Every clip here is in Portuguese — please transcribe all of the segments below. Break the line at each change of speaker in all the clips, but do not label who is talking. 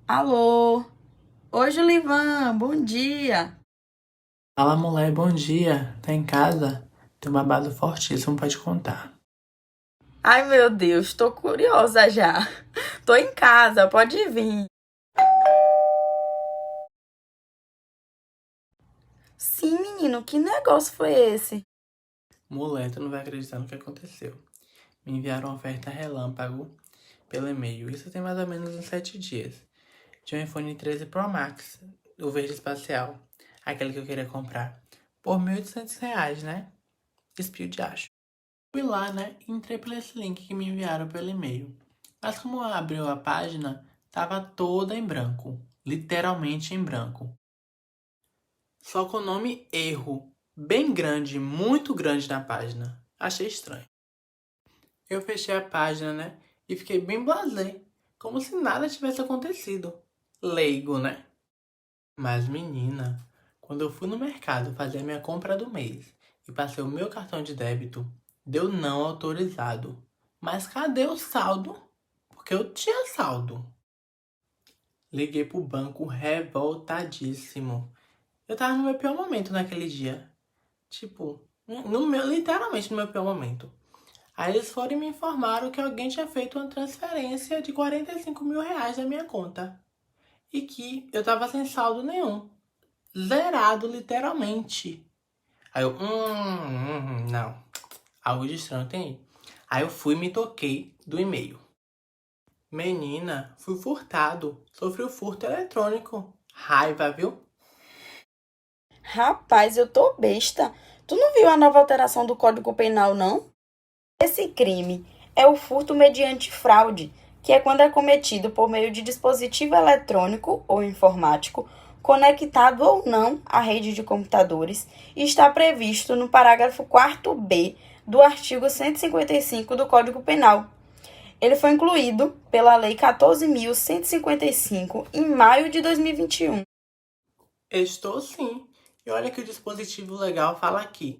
Alô? Oi, Julivan, bom dia.
Fala, mulher, bom dia. Tá em casa? Tem um babado fortíssimo pra te contar.
Ai, meu Deus, tô curiosa já. Tô em casa, pode vir. Sim, menino, que negócio foi esse?
Mulher, tu não vai acreditar no que aconteceu. Me enviaram uma oferta relâmpago pelo e-mail. Isso tem mais ou menos uns 7 dias. De um iPhone 13 Pro Max, o verde espacial. Aquele que eu queria comprar. Por R$ 1.800, né? Espio de acho. Fui lá, né? E entrei por esse link que me enviaram pelo e-mail. Mas como abriu a página, tava toda em branco. Literalmente em branco. Só com o nome erro, bem grande, muito grande na página. Achei estranho. Eu fechei a página, né? E fiquei bem blasé, como se nada tivesse acontecido. Leigo, né? Mas menina, quando eu fui no mercado fazer a minha compra do mês e passei o meu cartão de débito, deu não autorizado. Mas cadê o saldo? Porque eu tinha saldo. Liguei pro banco revoltadíssimo. Eu tava no meu pior momento naquele dia. Tipo, literalmente no meu pior momento. Aí eles foram e me informaram que alguém tinha feito uma transferência de R$ 45.000 da minha conta. E que eu tava sem saldo nenhum. Zerado, literalmente. Aí eu, não. Algo de estranho tem aí. Aí eu fui e me toquei do e-mail. Menina, fui furtado. Sofri o furto eletrônico. Raiva, viu?
Rapaz, eu tô besta. Tu não viu a nova alteração do Código Penal, não? Esse crime é o furto mediante fraude, que é quando é cometido por meio de dispositivo eletrônico ou informático, conectado ou não à rede de computadores, e está previsto no parágrafo 4º do artigo 155 do Código Penal. Ele foi incluído pela Lei 14.155 em maio de 2021.
Estou sim. E olha que o dispositivo legal fala aqui.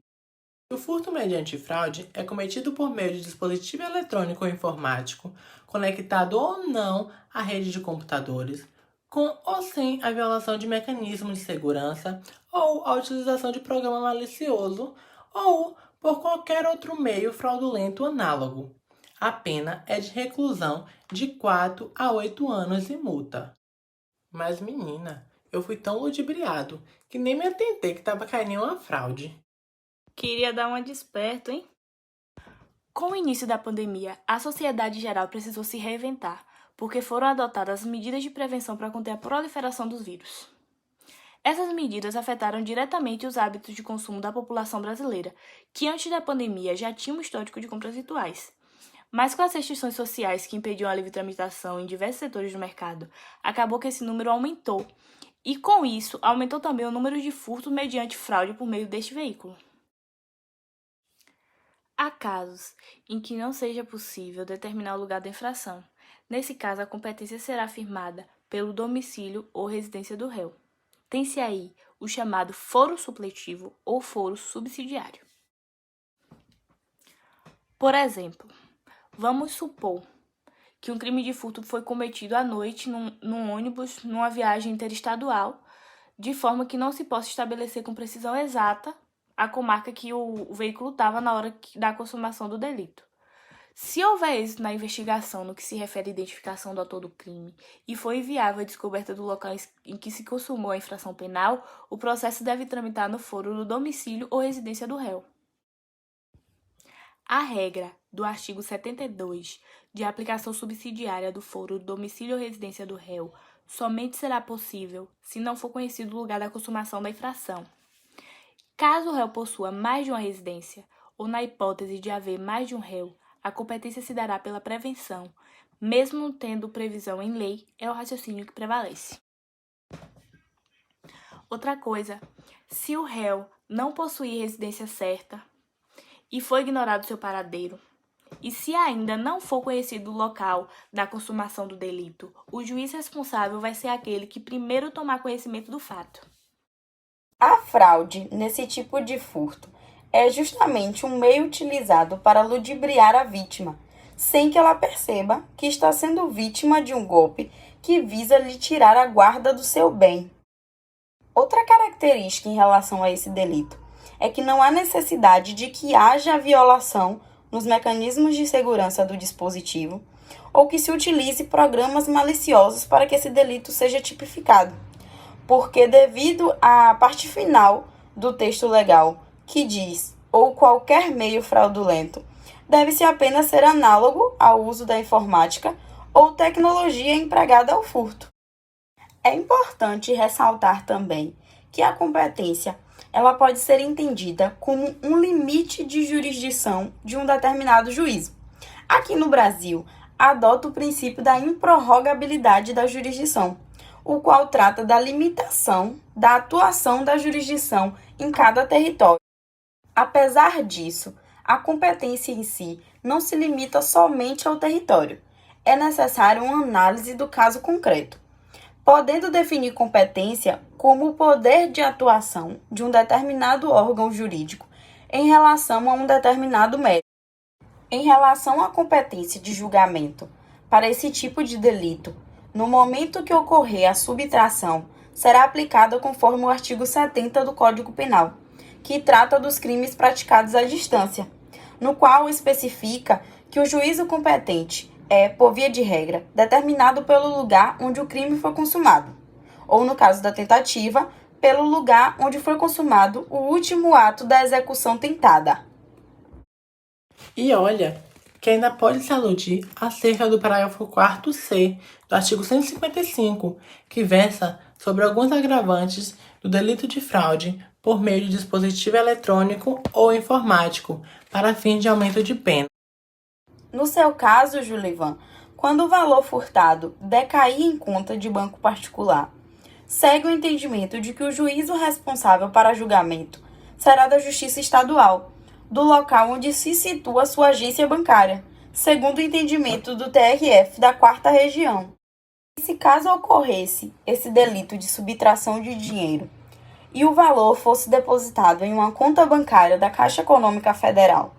O furto mediante fraude é cometido por meio de dispositivo eletrônico ou informático, conectado ou não à rede de computadores, com ou sem a violação de mecanismos de segurança ou a utilização de programa malicioso ou por qualquer outro meio fraudulento análogo. A pena é de reclusão de 4 a 8 anos e multa. Mas menina, eu fui tão ludibriado que nem me atentei que estava caindo em uma fraude.
Queria dar uma desperto, hein? Com o início da pandemia, a sociedade geral precisou se reinventar, porque foram adotadas medidas de prevenção para conter a proliferação dos vírus. Essas medidas afetaram diretamente os hábitos de consumo da população brasileira, que antes da pandemia já tinha um histórico de compras rituais. Mas com as restrições sociais que impediam a livre tramitação em diversos setores do mercado, acabou que esse número aumentou. E com isso, aumentou também o número de furtos mediante fraude por meio deste veículo. Há casos em que não seja possível determinar o lugar da infração. Nesse caso, a competência será firmada pelo domicílio ou residência do réu. Tem-se aí o chamado foro supletivo ou foro subsidiário. Por exemplo, vamos supor que um crime de furto foi cometido à noite num ônibus, numa viagem interestadual, de forma que não se possa estabelecer com precisão exata a comarca que o veículo estava na hora da consumação do delito. Se houver êxito na investigação no que se refere à identificação do autor do crime e for inviável a descoberta do local em que se consumou a infração penal, o processo deve tramitar no foro do domicílio ou residência do réu. A regra do artigo 72 de aplicação subsidiária do foro do domicílio ou residência do réu somente será possível se não for conhecido o lugar da consumação da infração. Caso o réu possua mais de uma residência, ou na hipótese de haver mais de um réu, a competência se dará pela prevenção, mesmo não tendo previsão em lei, é o raciocínio que prevalece. Outra coisa, se o réu não possuir residência certa e for ignorado seu paradeiro, e se ainda não for conhecido o local da consumação do delito, o juiz responsável vai ser aquele que primeiro tomar conhecimento do fato.
A fraude nesse tipo de furto é justamente um meio utilizado para ludibriar a vítima, sem que ela perceba que está sendo vítima de um golpe que visa lhe tirar a guarda do seu bem. Outra característica em relação a esse delito é que não há necessidade de que haja violação nos mecanismos de segurança do dispositivo ou que se utilize programas maliciosos para que esse delito seja tipificado, porque devido à parte final do texto legal, que diz ou qualquer meio fraudulento, deve-se apenas ser análogo ao uso da informática ou tecnologia empregada ao furto. É importante ressaltar também que a competência ela pode ser entendida como um limite de jurisdição de um determinado juízo. Aqui no Brasil, adota o princípio da improrrogabilidade da jurisdição, o qual trata da limitação da atuação da jurisdição em cada território. Apesar disso, a competência em si não se limita somente ao território. É necessária uma análise do caso concreto, podendo definir competência como o poder de atuação de um determinado órgão jurídico em relação a um determinado mérito. Em relação à competência de julgamento para esse tipo de delito, no momento que ocorrer a subtração, será aplicada conforme o artigo 70 do Código Penal, que trata dos crimes praticados à distância, no qual especifica que o juízo competente é, por via de regra, determinado pelo lugar onde o crime foi consumado, ou, no caso da tentativa, pelo lugar onde foi consumado o último ato da execução tentada.
E olha, que ainda pode se aludir acerca do parágrafo 4º do artigo 155, que versa sobre alguns agravantes do delito de fraude por meio de dispositivo eletrônico ou informático para fins de aumento de pena.
No seu caso, Julivan, quando o valor furtado decair em conta de banco particular, segue o entendimento de que o juízo responsável para julgamento será da Justiça Estadual, do local onde se situa sua agência bancária, segundo o entendimento do TRF da 4ª Região. Se caso ocorresse esse delito de subtração de dinheiro e o valor fosse depositado em uma conta bancária da Caixa Econômica Federal,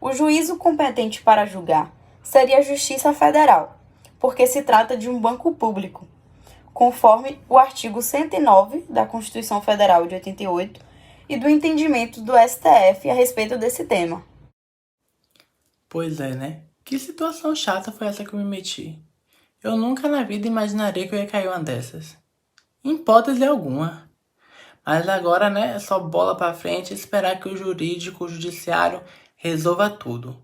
o juízo competente para julgar seria a Justiça Federal, porque se trata de um banco público, conforme o artigo 109 da Constituição Federal de 88 e do entendimento do STF a respeito desse tema.
Pois é, né? Que situação chata foi essa que eu me meti? Eu nunca na vida imaginaria que eu ia cair uma dessas. Em hipótese alguma. Mas agora, né, é só bola pra frente e esperar que o jurídico, o judiciário, resolva tudo.